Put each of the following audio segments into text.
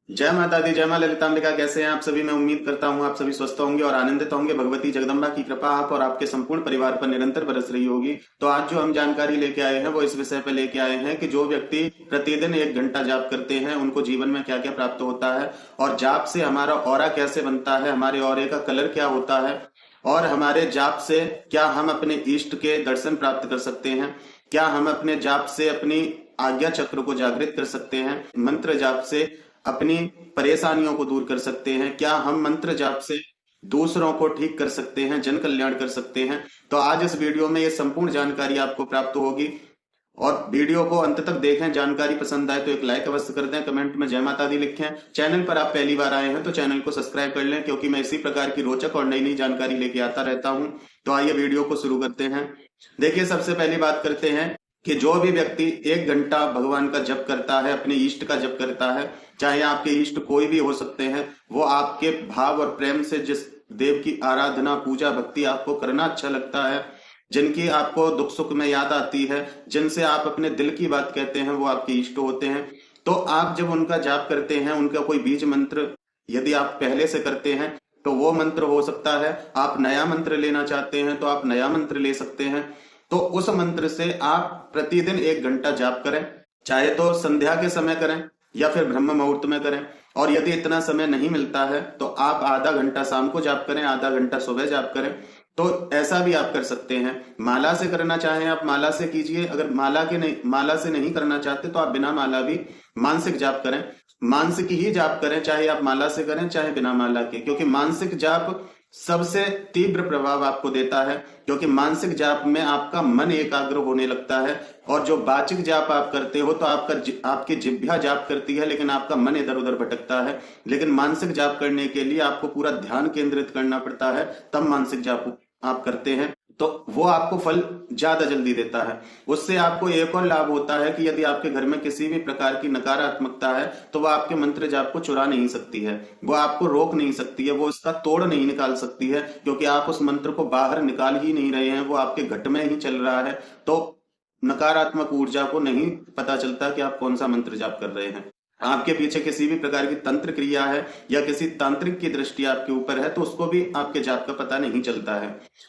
जय माता दी, जय मां ललितांबिका। कैसे हैं आप सभी? मैं उम्मीद करता हूं आप सभी स्वस्थ होंगे और आनंदित होंगे। भगवती जगदम्बा की कृपा आप और आपके संपूर्ण परिवार पर निरंतर बरस रही होगी। तो आज जो हम जानकारी लेके आए हैं वो इस विषय पे लेके आए हैं कि जो व्यक्ति प्रतिदिन 1 घंटा जाप करते हैं उनको जीवन में क्या क्या प्राप्त होता है, और जाप से हमारा ऑरा कैसे बनता है, हमारे ऑरे का कलर क्या होता है, और हमारे जाप से क्या हम अपने इष्ट के दर्शन प्राप्त कर सकते हैं, क्या हम अपने जाप से अपनी आज्ञा चक्र को जागृत कर सकते हैं, मंत्र जाप से अपनी परेशानियों को दूर कर सकते हैं, क्या हम मंत्र जाप से दूसरों को ठीक कर सकते हैं, जन कल्याण कर सकते हैं। तो आज इस वीडियो में ये संपूर्ण जानकारी आपको प्राप्त होगी और वीडियो को अंत तक देखें। जानकारी पसंद आए तो एक लाइक अवश्य कर दें, कमेंट में जय माता दी लिखें। चैनल पर आप पहली बार आए हैं तो चैनल को सब्सक्राइब कर लें, क्योंकि मैं इसी प्रकार की रोचक और नई नई जानकारी लेके आता रहता हूं। तो आइए वीडियो को शुरू करते हैं। देखिए, सबसे पहली बात करते हैं कि जो भी व्यक्ति 1 घंटा भगवान का जप करता है, अपने इष्ट का जप करता है, चाहे आपके इष्ट कोई भी हो सकते हैं, वो आपके भाव और प्रेम से जिस देव की आराधना पूजा भक्ति आपको करना अच्छा लगता है, जिनकी आपको दुख सुख में याद आती है, जिनसे आप अपने दिल की बात कहते हैं, वो आपके इष्ट होते हैं। तो आप जब उनका जाप करते हैं, उनका कोई बीज मंत्र यदि आप पहले से करते हैं तो वो मंत्र हो सकता है। आप नया मंत्र लेना चाहते हैं तो आप नया मंत्र ले सकते हैं। तो उस मंत्र से आप प्रतिदिन 1 घंटा जाप करें, चाहे तो संध्या के समय करें या फिर ब्रह्म मुहूर्त में करें। और यदि इतना समय नहीं मिलता है तो आप आधा घंटा शाम को जाप करें, आधा घंटा सुबह जाप करें। तो ऐसा भी आप कर सकते हैं। माला से करना चाहें आप माला से कीजिए, अगर माला से नहीं करना चाहते तो आप बिना माला भी मानसिक जाप करें। मानसिक ही जाप करें, चाहे आप माला से करें चाहे बिना माला के, क्योंकि मानसिक जाप सबसे तीव्र प्रभाव आपको देता है। क्योंकि मानसिक जाप में आपका मन एकाग्र होने लगता है, और जो वाचिक जाप आप करते हो तो आपकी जिह्वा जाप करती है लेकिन आपका मन इधर उधर भटकता है। लेकिन मानसिक जाप करने के लिए आपको पूरा ध्यान केंद्रित करना पड़ता है, तब मानसिक जाप आप करते हैं तो वो आपको फल ज्यादा जल्दी देता है। उससे आपको एक और लाभ होता है कि यदि आपके घर में किसी भी प्रकार की नकारात्मकता है तो वो आपके मंत्र जाप को चुरा नहीं सकती है, वो आपको रोक नहीं सकती है, वो इसका तोड़ नहीं निकाल सकती है, क्योंकि आप उस मंत्र को बाहर निकाल ही नहीं रहे हैं, वो आपके घट में ही चल रहा है। तो नकारात्मक ऊर्जा को नहीं पता चलता कि आप कौन सा मंत्र जाप कर रहे हैं। आपके पीछे किसी भी प्रकार की तंत्र क्रिया है या किसी तांत्रिक की दृष्टि आपके ऊपर है तो उसको भी आपके जाप का पता नहीं चलता है।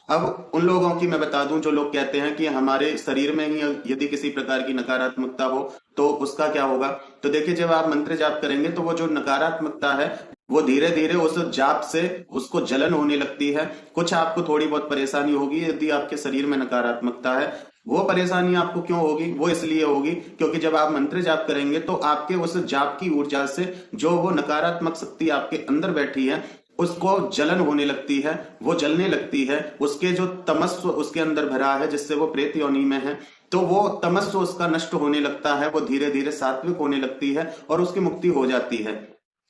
अब उन लोगों की मैं बता दूं जो लोग कहते हैं कि हमारे शरीर में ही यदि किसी प्रकार की नकारात्मकता हो तो उसका क्या होगा। तो देखिए, जब आप मंत्र जाप करेंगे तो वो जो नकारात्मकता है वो धीरे धीरे उस जाप से उसको जलन होने लगती है। कुछ आपको थोड़ी बहुत परेशानी होगी यदि आपके शरीर में नकारात्मकता है। वो परेशानी आपको क्यों होगी? वो इसलिए होगी क्योंकि जब आप मंत्र जाप करेंगे तो आपके उस जाप की ऊर्जा से जो वो नकारात्मक शक्ति आपके अंदर बैठी है उसको जलन होने लगती है, वो जलने लगती है। उसके जो तमस्व उसके अंदर भरा है जिससे वो प्रेत योनि में है, तो वो तमस्व उसका नष्ट होने लगता है, वो धीरे धीरे सात्विक होने लगती है और उसकी मुक्ति हो जाती है।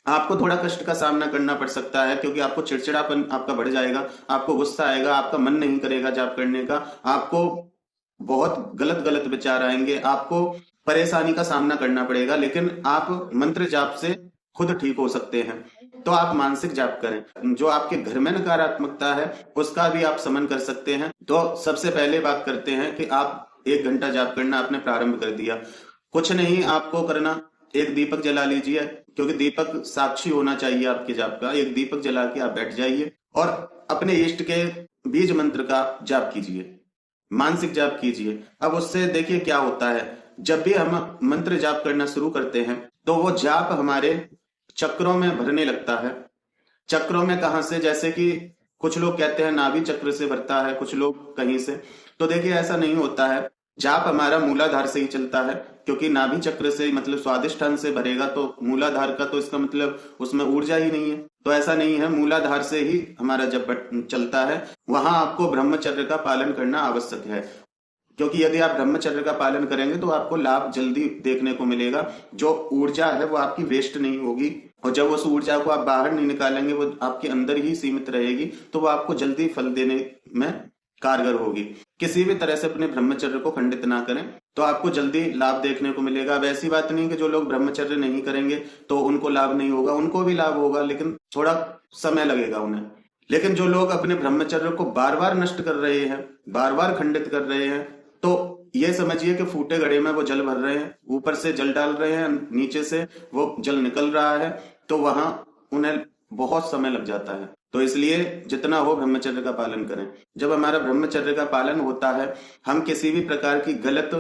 आपको थोड़ा कष्ट का सामना करना पड़ सकता है, क्योंकि आपको चिड़चिड़ापन आपका बढ़ जाएगा, आपको गुस्सा आएगा, आपका मन नहीं करेगा जाप करने का, आपको बहुत गलत गलत विचार आएंगे, आपको परेशानी का सामना करना पड़ेगा। लेकिन आप मंत्र जाप से खुद ठीक हो सकते हैं। तो आप मानसिक जाप करें। जो आपके घर में नकारात्मकता है उसका भी आप समन कर सकते हैं। तो सबसे पहले बात करते हैं कि आप 1 घंटा जाप करना आपने प्रारंभ कर दिया, कुछ नहीं आपको करना, एक दीपक जला लीजिए, क्योंकि दीपक साक्षी होना चाहिए आपके जाप का। एक दीपक जला के आप बैठ जाइए और अपने इष्ट के बीज मंत्र का जाप कीजिए, मानसिक जाप कीजिए। अब उससे देखिए क्या होता है, जब भी हम मंत्र जाप करना शुरू करते हैं तो वो जाप हमारे चक्रों में भरने लगता है। चक्रों में कहां से? जैसे कि कुछ लोग कहते हैं नाभि चक्र से भरता है, कुछ लोग कहीं से। तो देखिए, ऐसा नहीं होता है। जाप हमारा मूलाधार से ही चलता है, क्योंकि नाभि चक्र से मतलब स्वादिष्ठान से भरेगा तो मूलाधार का तो इसका मतलब उसमें ऊर्जा ही नहीं है। तो ऐसा नहीं है, मूलाधार से ही हमारा जब चलता है। वहां आपको ब्रह्मचर्य का पालन करना आवश्यक है, क्योंकि यदि आप ब्रह्मचर्य का पालन करेंगे तो आपको लाभ जल्दी देखने को मिलेगा। जो ऊर्जा है वो आपकी वेस्ट नहीं होगी, और जब उस ऊर्जा को आप बाहर नहीं निकालेंगे, वो आपके अंदर ही सीमित रहेगी, तो वो आपको जल्दी फल देने में कारगर होगी। किसी भी तरह से अपने ब्रह्मचर्य को खंडित ना करें तो आपको जल्दी लाभ देखने को मिलेगा। अब ऐसी बात नहीं कि जो लोग ब्रह्मचर्य नहीं करेंगे तो उनको लाभ नहीं होगा, उनको भी लाभ होगा, लेकिन थोड़ा समय लगेगा उन्हें। लेकिन जो लोग अपने ब्रह्मचर्य को बार बार नष्ट कर रहे हैं, बार बार खंडित कर रहे हैं, तो ये समझिए कि फूटे घड़े में वो जल भर रहे हैं, ऊपर से जल डाल रहे हैं, नीचे से वो जल निकल रहा है, तो वहां उन्हें बहुत समय लग जाता है। तो इसलिए जितना हो ब्रह्मचर्य का पालन करें। जब हमारा ब्रह्मचर्य का पालन होता है, हम किसी भी प्रकार की गलत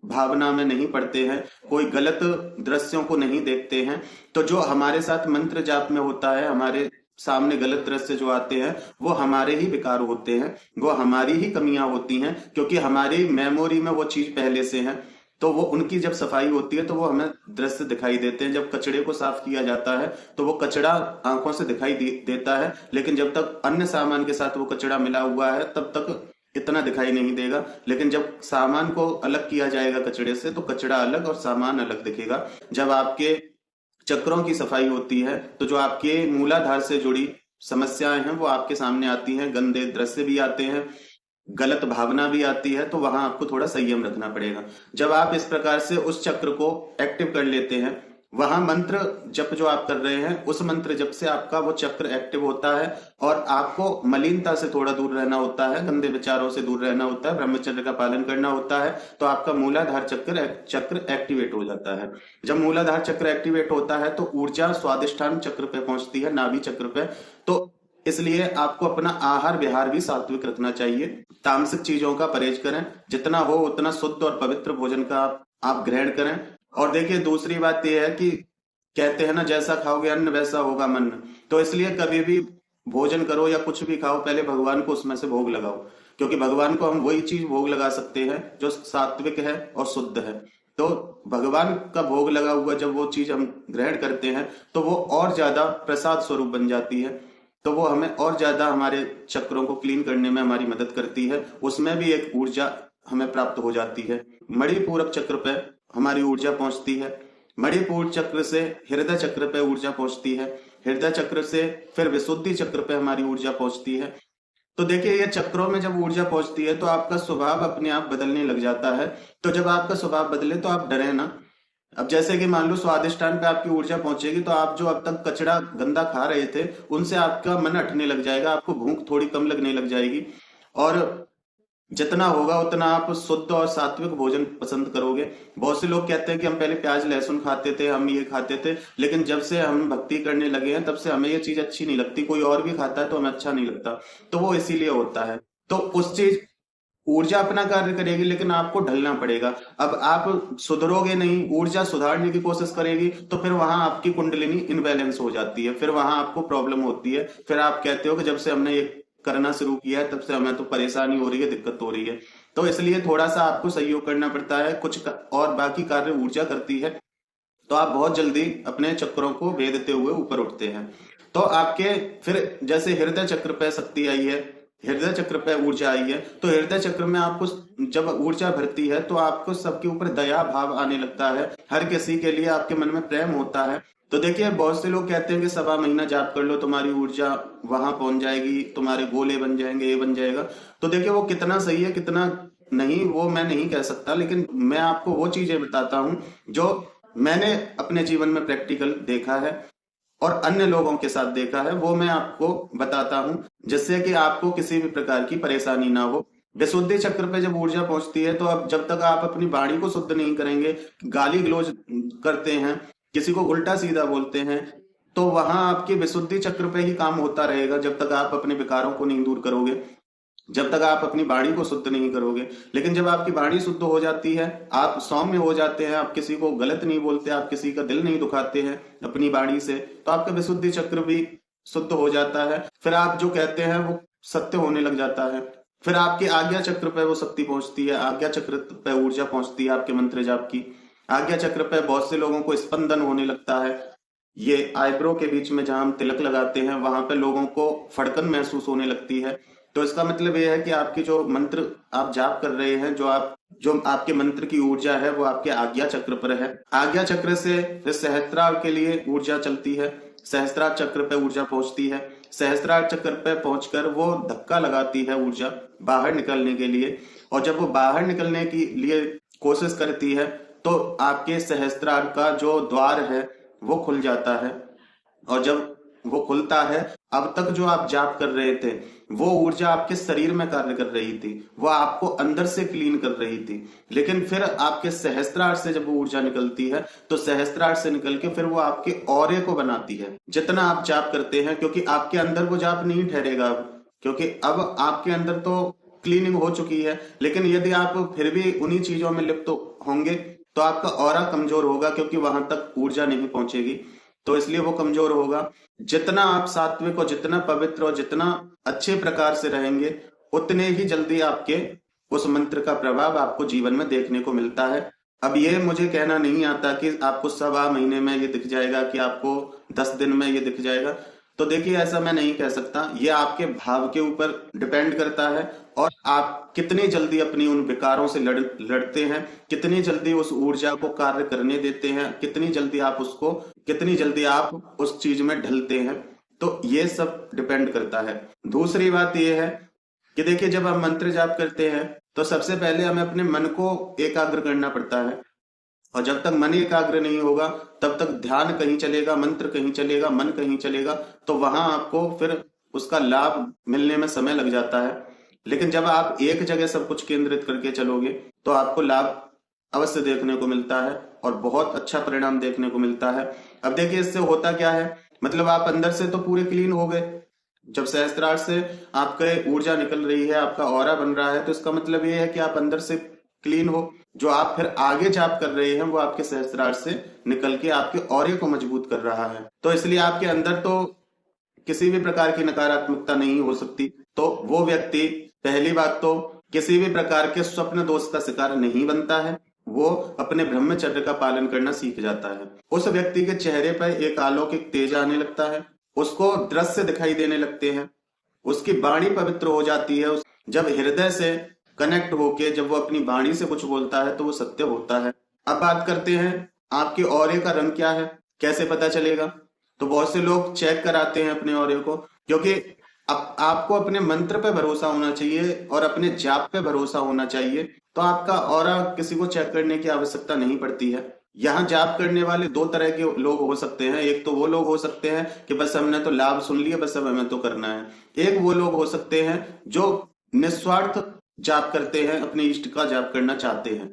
भावना में नहीं पड़ते हैं, कोई गलत दृश्यों को नहीं देखते हैं, तो जो हमारे साथ मंत्र जाप में होता है, हमारे सामने गलत दृश्य जो आते हैं वो हमारे ही विकार होते हैं, वो हमारी ही कमियां होती हैं, क्योंकि हमारी मेमोरी में वो चीज पहले से है। तो वो उनकी जब सफाई होती है तो वो हमें दृश्य दिखाई देते हैं। जब कचड़े को साफ किया जाता है तो वो कचड़ा आंखों से दिखाई देता है, लेकिन जब तक अन्य सामान के साथ वो कचड़ा मिला हुआ है तब तक इतना दिखाई नहीं देगा। लेकिन जब सामान को अलग किया जाएगा कचड़े से तो कचड़ा अलग और सामान अलग दिखेगा। जब आपके चक्रों की सफाई होती है तो जो आपके मूलाधार से जुड़ी समस्याएं हैं वो आपके सामने आती हैं, गंदे दृश्य भी आते हैं, गलत भावना भी आती है, तो वहां आपको थोड़ा संयम रखना पड़ेगा। जब आप इस प्रकार से उस चक्र को एक्टिव कर लेते हैं, वहां मंत्र जप जो आप कर रहे हैं उस मंत्र जप से आपका वो चक्र एक्टिव होता है और आपको मलिनता से थोड़ा दूर रहना होता है, गंदे विचारों से दूर रहना होता है, ब्रह्मचर्य का पालन करना होता है, तो आपका मूलाधार चक्र एक्टिवेट हो जाता है। जब मूलाधार चक्र एक्टिवेट होता है तो ऊर्जा स्वादिष्ठान चक्र पे पहुंचती है, नाभि चक्र पे। तो इसलिए आपको अपना आहार विहार भी सात्विक रखना चाहिए, तामसिक चीजों का परहेज करें, जितना हो उतना शुद्ध और पवित्र भोजन का आप ग्रहण करें। और देखिए दूसरी बात यह है कि कहते हैं ना, जैसा खाओगे अन्न वैसा होगा मन। तो इसलिए कभी भी भोजन करो या कुछ भी खाओ, पहले भगवान को उसमें से भोग लगाओ, क्योंकि भगवान को हम वही चीज भोग लगा सकते हैं जो सात्विक है और शुद्ध है। तो भगवान का भोग लगा हुआ जब वो चीज हम ग्रहण करते हैं तो वो और ज्यादा प्रसाद स्वरूप बन जाती है, तो वो हमें और ज्यादा हमारे चक्रों को क्लीन करने में हमारी मदद करती है, उसमें भी एक ऊर्जा हमें प्राप्त हो जाती है। मणिपूरक चक्र पे हमारी ऊर्जा पहुंचती है, मणिपुर चक्र से हृदय चक्र पे ऊर्जा पहुंचती है, हृदय चक्र से फिर विशुद्धि चक्र पे हमारी ऊर्जा पहुंचती है। तो देखिए ये चक्रों में जब ऊर्जा पहुंचती है तो आपका स्वभाव अपने आप बदलने लग जाता है। तो जब आपका स्वभाव बदले तो आप डरे ना। अब जैसे कि मान लो स्वादिष्टान पे आपकी ऊर्जा पहुंचेगी तो आप जो अब तक कचड़ा गंदा खा रहे थे उनसे आपका मन हटने लग जाएगा, आपको भूख थोड़ी कम लगने लग जाएगी, और जितना होगा उतना आप शुद्ध और सात्विक भोजन पसंद करोगे। बहुत से लोग कहते हैं कि हम पहले प्याज लहसुन खाते थे, हम ये खाते थे, लेकिन जब से हम भक्ति करने लगे हैं तब से हमें ये चीज अच्छी नहीं लगती, कोई और भी खाता है तो हमें अच्छा नहीं लगता। तो वो इसीलिए होता है। तो उस चीज ऊर्जा अपना कार्य करेगी लेकिन आपको ढलना पड़ेगा। अब आप सुधरोगे नहीं, ऊर्जा सुधारने की कोशिश करेगी तो फिर वहां आपकी कुंडलिनी इनबैलेंस हो जाती है, फिर वहां आपको प्रॉब्लम होती है। फिर आप कहते हो कि जब से हमने ये करना शुरू किया है तब से हमें तो परेशानी हो रही है, दिक्कत हो रही है। तो इसलिए थोड़ा सा आपको सहयोग करना पड़ता है, कुछ और बाकी कार्य ऊर्जा करती है, तो आप बहुत जल्दी अपने चक्रों को भेदते हुए ऊपर उठते हैं। तो आपके फिर जैसे हृदय चक्र पे शक्ति आई है, हृदय चक्र पे ऊर्जा आई है, तो हृदय चक्र में आपको जब ऊर्जा भरती है तो आपको सबके ऊपर दया भाव आने लगता है, हर किसी के लिए आपके मन में प्रेम होता है। तो देखिए बहुत से लोग कहते हैं कि 1.25 महीना जाप कर लो तुम्हारी ऊर्जा वहां पहुंच जाएगी, तुम्हारे गोले बन जाएंगे, ये बन जाएगा। तो देखिए वो कितना सही है कितना नहीं वो मैं नहीं कह सकता, लेकिन मैं आपको वो चीजें बताता हूं जो मैंने अपने जीवन में प्रैक्टिकल देखा है और अन्य लोगों के साथ देखा है, वो मैं आपको बताता हूं, जिससे कि आपको किसी भी प्रकार की परेशानी ना हो। विशुद्धि चक्र पे जब ऊर्जा पहुंचती है तो अब जब तक आप अपनी वाणी को शुद्ध नहीं करेंगे, गाली गलौज करते हैं, किसी को उल्टा सीधा बोलते हैं, तो वहां आपके विशुद्धि चक्र पे ही काम होता रहेगा जब तक आप अपने विकारों को नहीं दूर करोगे, जब तक आप अपनी वाणी को शुद्ध नहीं करोगे। लेकिन जब आपकी वाणी शुद्ध हो जाती है, आप सौम्य हो जाते हैं, आप किसी को गलत नहीं बोलते, आप किसी का दिल नहीं दुखाते हैं अपनी वाणी से, तो आपका विशुद्धि चक्र भी शुद्ध हो जाता है। फिर आप जो कहते हैं वो सत्य होने लग जाता है। फिर आपके आज्ञा चक्र पे वो शक्ति पहुंचती है, आज्ञा चक्र पे ऊर्जा पहुंचती है आपके मंत्र जाप की। आज्ञा चक्र पे बहुत से लोगों को स्पंदन होने लगता है, ये आईब्रो के बीच में जहां हम तिलक लगाते हैं वहां पे लोगों को फड़कन महसूस होने लगती है। तो इसका मतलब ये है कि आपकी जो मंत्र आप जाप कर रहे हैं, जो आपके मंत्र की ऊर्जा है वो आपके आज्ञा चक्र पर है। आज्ञा चक्र से फिर सहस्त्रार के लिए ऊर्जा चलती है, सहस्त्रार चक्र पे ऊर्जा पहुंचती है, सहस्त्रार चक्र पे पहुंचकर वो धक्का लगाती है ऊर्जा बाहर निकलने के लिए, और जब वो बाहर निकलने के लिए कोशिश करती है तो आपके सहस्त्रार का जो द्वार है वो खुल जाता है, और जब वो खुलता है। अब तक जो आप जाप कर रहे थे वो ऊर्जा आपके शरीर में कार्य कर रही थी, वो आपको अंदर से क्लीन कर रही थी, लेकिन फिर आपके सहस्त्रार से जब वो ऊर्जा निकलती है तो सहस्त्रार से निकल के फिर वो आपके ऑरे को बनाती है। जितना आप जाप करते हैं, क्योंकि आपके अंदर वो जाप नहीं ठहरेगा अब, क्योंकि अब आपके अंदर तो क्लीनिंग हो चुकी है, लेकिन यदि आप फिर भी उन्हीं चीजों में लिप्त होंगे तो आपका ऑरा कमजोर होगा, क्योंकि वहां तक ऊर्जा नहीं पहुंचेगी, तो इसलिए वो कमजोर होगा। जितना आप सात्विक और जितना पवित्र और जितना अच्छे प्रकार से रहेंगे, उतने ही जल्दी आपके उस मंत्र का प्रभाव आपको जीवन में देखने को मिलता है। अब ये मुझे कहना नहीं आता कि आपको सवा महीने में ये दिख जाएगा, कि आपको 10 दिन में ये दिख जाएगा। तो देखिए, ऐसा मैं नहीं कह सकता, ये आपके भाव के ऊपर डिपेंड करता है, और आप कितनी जल्दी अपनी उन विकारों से लड़ते हैं, कितनी जल्दी उस ऊर्जा को कार्य करने देते हैं, कितनी जल्दी आप उस चीज में ढलते हैं, तो ये सब डिपेंड करता है। दूसरी बात ये है कि देखिए, जब हम मंत्र जाप करते हैं तो सबसे पहले हमें अपने मन को एकाग्र करना पड़ता है, और जब तक मन एकाग्र नहीं होगा तब तक ध्यान कहीं चलेगा, मंत्र कहीं चलेगा, मन कहीं चलेगा, तो वहां आपको फिर उसका लाभ मिलने में समय लग जाता है। लेकिन जब आप एक जगह सब कुछ केंद्रित करके चलोगे तो आपको लाभ अवश्य देखने को मिलता है, और बहुत अच्छा परिणाम देखने को मिलता है। अब देखिए, इससे होता क्या है, मतलब आप अंदर से तो पूरे क्लीन हो गए। जब सहस्त्रार से आपके ऊर्जा निकल रही है, आपका ऑरा बन रहा है, तो इसका मतलब ये है कि आप अंदर से क्लीन हो। जो आप फिर आगे जाप कर रहे हैं वो आपके सहस्त्रार से निकल के आपके ऑरे को मजबूत कर रहा है, तो इसलिए आपके अंदर तो किसी भी प्रकार की नकारात्मकता नहीं हो सकती। तो वो व्यक्ति, पहली बात तो, किसी भी प्रकार के स्वप्न दोष का शिकार नहीं बनता है, वो अपने ब्रह्मचर्य का पालन करना सीख जाता है। उस व्यक्ति के चेहरे पर एक अलौकिक तेज आने लगता है, उसको दृश्य दिखाई देने लगते हैं, उसकी वाणी पवित्र हो जाती है। जब हृदय से कनेक्ट होके जब वो अपनी वाणी से कुछ बोलता है तो वो सत्य होता है। अब बात करते हैं आपके ऑरे का रंग क्या है, कैसे पता चलेगा। तो बहुत से लोग चेक कराते हैं अपने ऑरे को, क्योंकि अब आपको अपने मंत्र पे भरोसा होना चाहिए और अपने जाप पे भरोसा होना चाहिए, तो आपका ऑरा किसी को चेक करने की आवश्यकता नहीं पड़ती है। यहाँ जाप करने वाले दो तरह के लोग हो सकते हैं। एक तो वो लोग हो सकते हैं कि बस हमने तो लाभ सुन लिया, बस अब हमें तो करना है। एक वो लोग हो सकते हैं जो निस्वार्थ जाप करते हैं, अपने इष्ट का जाप करना चाहते हैं।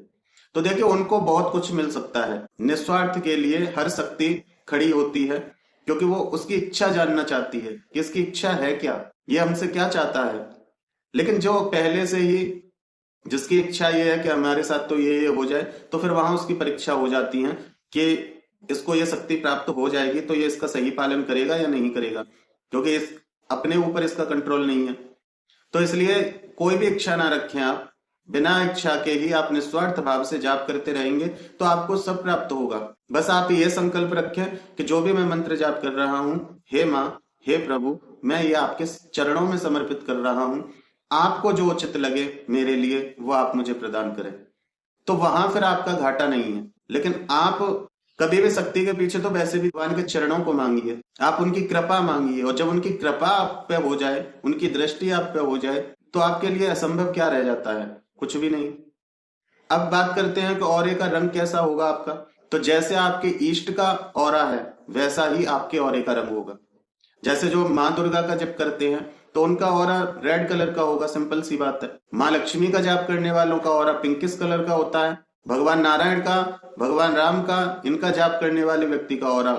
तो देखिए, उनको बहुत कुछ मिल सकता है। निस्वार्थ के लिए हर शक्ति खड़ी होती है, क्योंकि वो उसकी इच्छा जानना चाहती है कि इसकी इच्छा है क्या, ये हमसे क्या चाहता है। लेकिन जो पहले से ही, जिसकी इच्छा ये है कि हमारे साथ तो ये हो जाए, तो फिर वहां उसकी परीक्षा हो जाती है कि इसको ये शक्ति प्राप्त हो जाएगी तो ये इसका सही पालन करेगा या नहीं करेगा, क्योंकि इस अपने ऊपर इसका कंट्रोल नहीं है। तो इसलिए कोई भी इच्छा ना रखें आप, बिना इच्छा के ही आप निस्वार्थ भाव से जाप करते रहेंगे तो आपको सब प्राप्त होगा। बस आप ये संकल्प रखें कि जो भी मैं मंत्र जाप कर रहा हूं, हे माँ, हे प्रभु, मैं ये आपके चरणों में समर्पित कर रहा हूं, आपको जो उचित लगे मेरे लिए वो आप मुझे प्रदान करें। तो वहां फिर आपका घाटा नहीं है। लेकिन आप कभी भी शक्ति के पीछे तो वैसे भी भगवान के चरणों को मांगिए, आप उनकी कृपा मांगिए, और जब उनकी कृपा आप पे हो जाए, उनकी दृष्टि आप पे हो जाए, तो आपके लिए असंभव क्या रह जाता है, कुछ भी नहीं। अब बात करते हैं कि ऑरे का रंग कैसा होगा आपका। तो जैसे आपके इष्ट का ऑरा है वैसा ही आपके ऑरे का रंग होगा। जैसे जो माँ दुर्गा का जप करते हैं तो उनका ऑरा रेड कलर का होगा, सिंपल सी बात है। माँ लक्ष्मी का जाप करने वालों का ऑरा पिंकिश कलर का होता है। भगवान नारायण का, भगवान राम का, इनका जाप करने वाले व्यक्ति का ऑरा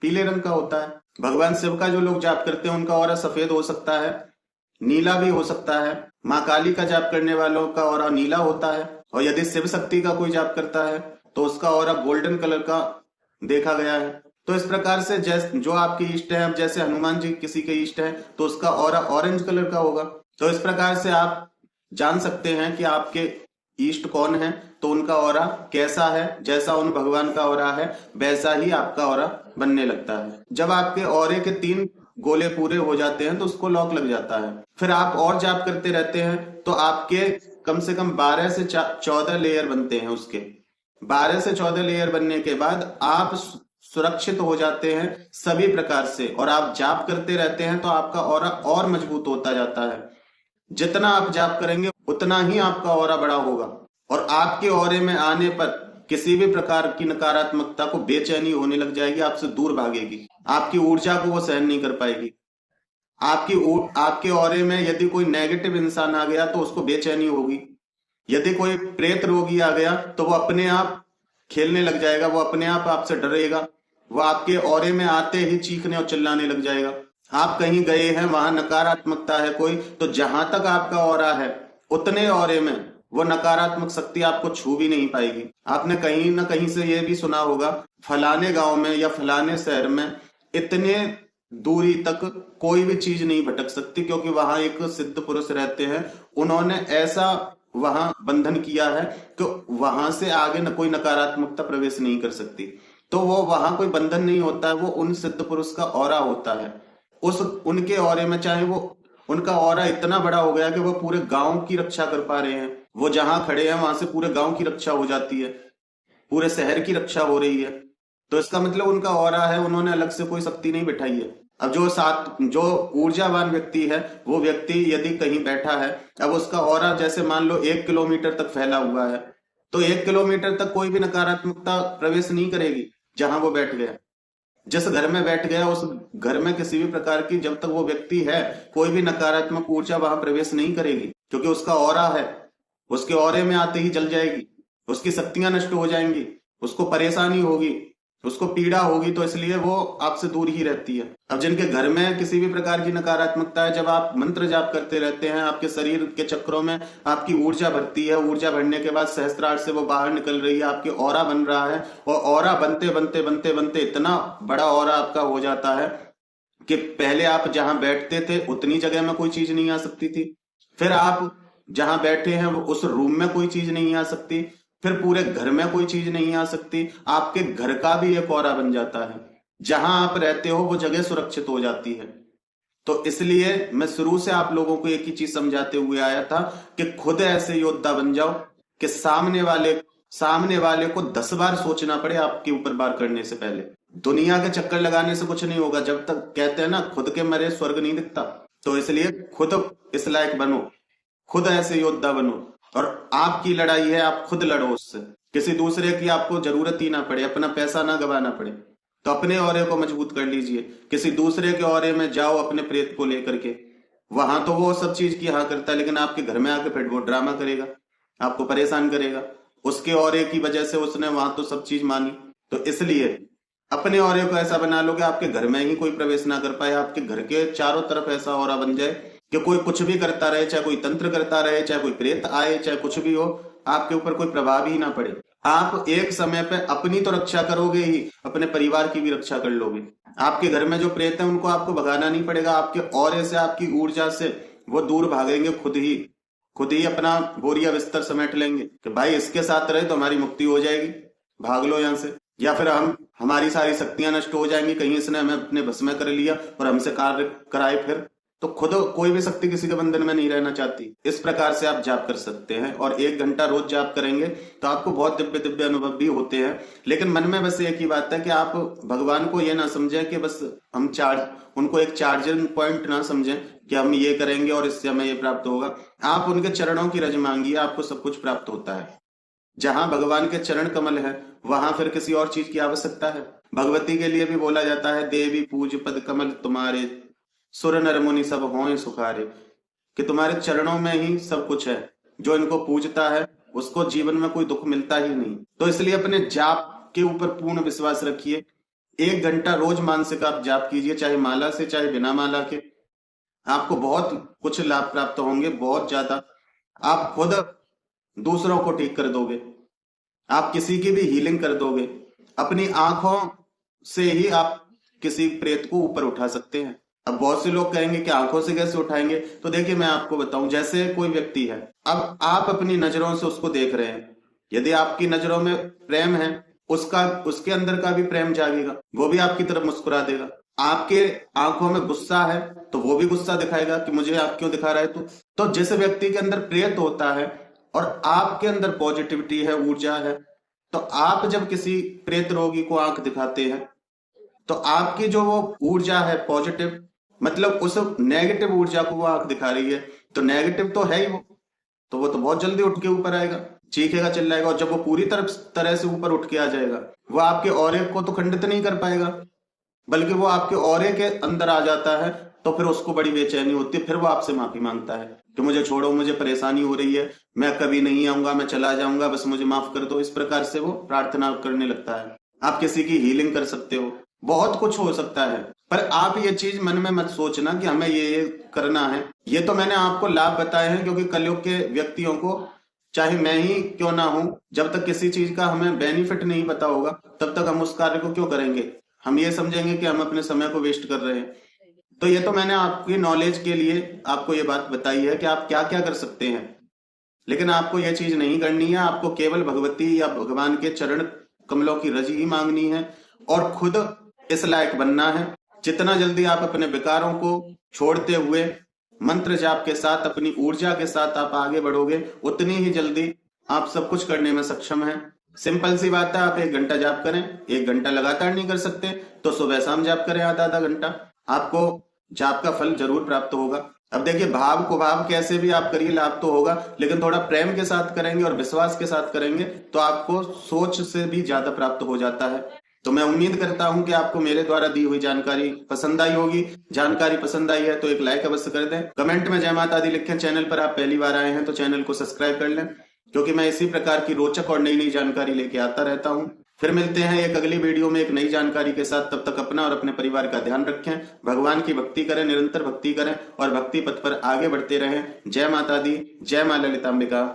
पीले रंग का होता है। भगवान शिव का जो लोग जाप करते हैं उनका ऑरा सफेद हो सकता है, नीला भी हो सकता है। माँ काली का जाप करने वालों का ऑरा नीला होता है, और यदि शिव शक्ति का कोई जाप करता है तो उसका ऑरा गोल्डन कलर का देखा गया है। तो इस प्रकार से जैसे जो आपके इष्ट है, अब जैसे हनुमान जी किसी के इष्ट है तो उसका ऑरा ऑरेंज कलर का होगा। तो इस प्रकार से आप जान सकते हैं कि आपके इष्ट कौन है, तो उनका ऑरा कैसा है। जैसा उन भगवान का ऑरा है वैसा ही आपका ऑरा बनने लगता है। जब आपके ऑरे के 3 गोले पूरे हो जाते हैं तो उसको लॉक लग जाता है। फिर आप और जाप करते रहते हैं तो आपके कम से कम 12 से 14 लेयर बनते हैं। उसके 12 से 14 लेयर बनने के बाद आप सुरक्षित हो जाते हैं सभी प्रकार से, और आप जाप करते रहते हैं तो आपका ऑरा और मजबूत होता जाता है। जितना आप जाप करेंगे उतना ही आपका ऑरा बड़ा होगा, और आपके ऑरे में आने पर किसी भी प्रकार की नकारात्मकता को बेचैनी होने लग जाएगी, आपसे दूर भागेगी, आपकी ऊर्जा को वो सहन नहीं कर पाएगी। आपके ऑरे में यदि कोई नेगेटिव इंसान आ गया तो उसको बेचैनी होगी। यदि कोई प्रेत रोगी आ गया तो वो अपने आप खेलने लग जाएगा, वो अपने आप आपसे डरेगा, वो आपके ऑरे में आते ही चीखने और चिल्लाने लग जाएगा। आप कहीं गए हैं, वहां नकारात्मकता है कोई, तो जहां तक आपका ऑरा है उतने ऑरे में वो नकारात्मक शक्ति आपको छू भी नहीं पाएगी। आपने कहीं ना कहीं से ये भी सुना होगा, फलाने गांव में या फलाने शहर में इतने दूरी तक कोई भी चीज नहीं भटक सकती, क्योंकि वहां एक सिद्ध पुरुष रहते हैं, उन्होंने ऐसा वहां बंधन किया है कि वहां से आगे न कोई नकारात्मकता प्रवेश नहीं कर सकती। तो वो वहां कोई बंधन नहीं होता है, वो उन सिद्ध पुरुष का ऑरा होता है। उस उनके ऑरे में, चाहे वो उनका ऑरा इतना बड़ा हो गया कि वो पूरे गांव की रक्षा कर पा रहे हैं, वो जहां खड़े हैं वहां से पूरे गांव की रक्षा हो जाती है, पूरे शहर की रक्षा हो रही है। तो इसका मतलब उनका ऑरा है, उन्होंने अलग से कोई शक्ति नहीं बिठाई है। अब जो ऊर्जावान व्यक्ति है, वो व्यक्ति यदि कहीं बैठा है, अब उसका ऑरा जैसे मान लो 1 किलोमीटर तक फैला हुआ है, तो 1 किलोमीटर तक कोई भी नकारात्मकता प्रवेश नहीं करेगी जहां वो बैठ गया। जिस घर में बैठ गया उस घर में किसी भी प्रकार की, जब तक वो व्यक्ति है, कोई भी नकारात्मक ऊर्जा वहां प्रवेश नहीं करेगी, क्योंकि उसका ऑरा है। उसके ऑरे में आते ही जल जाएगी, उसकी शक्तियां नष्ट हो जाएंगी, उसको परेशानी होगी, उसको पीड़ा होगी, तो इसलिए वो आपसे दूर ही रहती है। अब जिनके घर में किसी भी प्रकार की नकारात्मकता है, जब आप मंत्र जाप करते रहते हैं, आपके शरीर के चक्रों में आपकी ऊर्जा भरती है, ऊर्जा भरने के बाद सहस्त्रार से वो बाहर निकल रही है, आपके ऑरा बन रहा है, और ऑरा बनते बनते बनते बनते इतना बड़ा ऑरा आपका हो जाता है कि पहले आप जहां बैठते थे उतनी जगह में कोई चीज नहीं आ सकती थी, फिर आप जहां बैठे हैं उस रूम में कोई चीज नहीं आ सकती, फिर पूरे घर में कोई चीज नहीं आ सकती, आपके घर का भी एक ऑरा बन जाता है, जहां आप रहते हो वो जगह सुरक्षित हो जाती है। तो इसलिए मैं शुरू से आप लोगों को एक ही चीज समझाते हुए आया था कि खुद ऐसे योद्धा बन जाओ कि सामने वाले को 10 बार सोचना पड़े आपके ऊपर वार करने से पहले। दुनिया के चक्कर लगाने से कुछ नहीं होगा, जब तक कहते हैं ना खुद के मरे स्वर्ग नहीं दिखता। तो इसलिए खुद इस लायक बनो, खुद ऐसे योद्धा बनो, और आपकी लड़ाई है, आप खुद लड़ो उससे, किसी दूसरे की आपको जरूरत ही ना पड़े, अपना पैसा ना गवाना पड़े। तो अपने ऑरे को मजबूत कर लीजिए, किसी दूसरे के ऑरे में जाओ अपने प्रेत को लेकर के, वहां तो वो सब चीज की हाँ करता है, लेकिन आपके घर में आके फिर वो ड्रामा करेगा, आपको परेशान करेगा। उसके ऑरे की वजह से उसने वहां तो सब चीज मानी। तो इसलिए अपने ऑरे को ऐसा बना लो कि आपके घर में ही कोई प्रवेश ना कर पाए, आपके घर के चारों तरफ ऐसा ऑरा बन जाए कि कोई कुछ भी करता रहे, चाहे कोई तंत्र करता रहे, चाहे कोई प्रेत आए, चाहे कुछ भी हो, आपके ऊपर कोई प्रभाव ही ना पड़े। आप एक समय पे अपनी तो रक्षा करोगे ही, अपने परिवार की भी रक्षा कर लोगे। आपके घर में जो प्रेत है उनको आपको भगाना नहीं पड़ेगा, आपके ऑरे से, आपकी ऊर्जा से वो दूर भागेंगे, खुद ही अपना बोरिया बिस्तर समेट लेंगे कि भाई इसके साथ रहे तो हमारी मुक्ति हो जाएगी, भाग लो यहाँ से, या फिर हमारी सारी शक्तियां नष्ट हो जाएंगी, कहीं इसने हमें अपने बस में कर लिया और हमसे कार्य कराए। फिर तो खुद कोई भी शक्ति किसी के बंधन में नहीं रहना चाहती। इस प्रकार से आप जाप कर सकते हैं, और 1 घंटा रोज जाप करेंगे तो आपको बहुत दिव्य दिव्य अनुभव भी होते हैं। लेकिन मन में बस एक ही बात है कि आप भगवान को ये ना समझें कि बस हम उनको एक चार्जिंग पॉइंट ना समझें कि हम ये करेंगे और इससे हमें ये प्राप्त होगा। आप उनके चरणों की रज मांगिए, आपको सब कुछ प्राप्त होता है। जहां भगवान के चरण कमल है वहां फिर किसी और चीज की आवश्यकता है। भगवती के लिए भी बोला जाता है, देवी पूज पद कमल तुम्हारे, सुर नर मुनि सब हों सुखारे, कि तुम्हारे चरणों में ही सब कुछ है। जो इनको पूजता है उसको जीवन में कोई दुख मिलता ही नहीं। तो इसलिए अपने जाप के ऊपर पूर्ण विश्वास रखिए। 1 घंटा रोज मानसिक आप जाप कीजिए, चाहे माला से चाहे बिना माला के। आपको बहुत कुछ लाभ प्राप्त होंगे, बहुत ज्यादा। आप खुद दूसरों को ठीक कर दोगे, आप किसी की भी हीलिंग कर दोगे। अपनी आंखों से ही आप किसी प्रेत को ऊपर उठा सकते हैं। अब बहुत से लोग कहेंगे कि आंखों से कैसे उठाएंगे, तो देखिए मैं आपको बताऊं। जैसे कोई व्यक्ति है, अब आप अपनी नजरों से उसको देख रहे हैं, यदि आपकी नजरों में प्रेम है, उसके अंदर का भी प्रेम जागेगा, वो भी आपकी तरफ मुस्कुरा देगा। आपके आंखों में गुस्सा है तो वो भी गुस्सा दिखाएगा कि मुझे आप क्यों दिखा रहा है। तो जिस व्यक्ति के अंदर प्रेत होता है और आपके अंदर पॉजिटिविटी है, ऊर्जा है, तो आप जब किसी प्रेत रोगी को आंख दिखाते हैं तो आपकी जो वो ऊर्जा है पॉजिटिव, मतलब उस नेगेटिव ऊर्जा को वो आंख दिखा रही है, तो नेगेटिव तो है ही वो तो बहुत जल्दी उठ के ऊपर आएगा। चीखेगा चिल्लाएगा, और जब वो पूरी तरह से ऊपर उठ के आ जाएगा, वो आपके ऑरे को तो खंडित नहीं कर पाएगा, बल्कि वो आपके ऑरे के अंदर आ जाता है, तो फिर उसको बड़ी बेचैनी होती है। फिर वो आपसे माफी मांगता है कि मुझे छोड़ो, मुझे परेशानी हो रही है, मैं कभी नहीं आऊंगा, मैं चला जाऊंगा, बस मुझे माफ कर दो। इस प्रकार से वो प्रार्थना करने लगता है। आप किसी की हीलिंग कर सकते हो, बहुत कुछ हो सकता है। पर आप ये चीज मन में मत सोचना कि हमें ये करना है। ये तो मैंने आपको लाभ बताए हैं, क्योंकि कलयुग के व्यक्तियों को, चाहे मैं ही क्यों ना हूं, जब तक किसी चीज का हमें बेनिफिट नहीं पता होगा, तब तक हम उस कार्य को क्यों करेंगे। हम ये समझेंगे कि हम अपने समय को वेस्ट कर रहे हैं। तो ये तो मैंने आपकी नॉलेज के लिए आपको ये बात बताई है कि आप क्या क्या कर सकते हैं, लेकिन आपको यह चीज नहीं करनी है। आपको केवल भगवती या भगवान के चरण कमलों की रज ही मांगनी है, और खुद इस लायक बनना है। जितना जल्दी आप अपने विकारों को छोड़ते हुए मंत्र जाप के साथ, अपनी ऊर्जा के साथ आप आगे बढ़ोगे, उतनी ही जल्दी आप सब कुछ करने में सक्षम हैं। सिंपल सी बात है, आप 1 घंटा जाप करें। 1 घंटा लगातार नहीं कर सकते तो सुबह शाम जाप करें आधा घंटा, आपको जाप का फल जरूर प्राप्त होगा। अब देखिए, भाव को भाव कैसे भी आप करिए, लाभ तो होगा, लेकिन थोड़ा प्रेम के साथ करेंगे और विश्वास के साथ करेंगे तो आपको सोच से भी ज्यादा प्राप्त हो जाता है। तो मैं उम्मीद करता हूं कि आपको मेरे द्वारा दी हुई जानकारी पसंद आई होगी। जानकारी पसंद आई है तो एक लाइक अवश्य कर दें, कमेंट में जय माता दी लिखें। चैनल पर आप पहली बार आए हैं तो चैनल को सब्सक्राइब कर लें, क्योंकि मैं इसी प्रकार की रोचक और नई नई जानकारी लेके आता रहता हूं। फिर मिलते हैं एक अगली वीडियो में एक नई जानकारी के साथ। तब तक अपना और अपने परिवार का ध्यान रखें, भगवान की भक्ति करें, निरंतर भक्ति करें और भक्ति पथ पर आगे बढ़ते रहें। जय माता दी, जय मां ललितांबिका।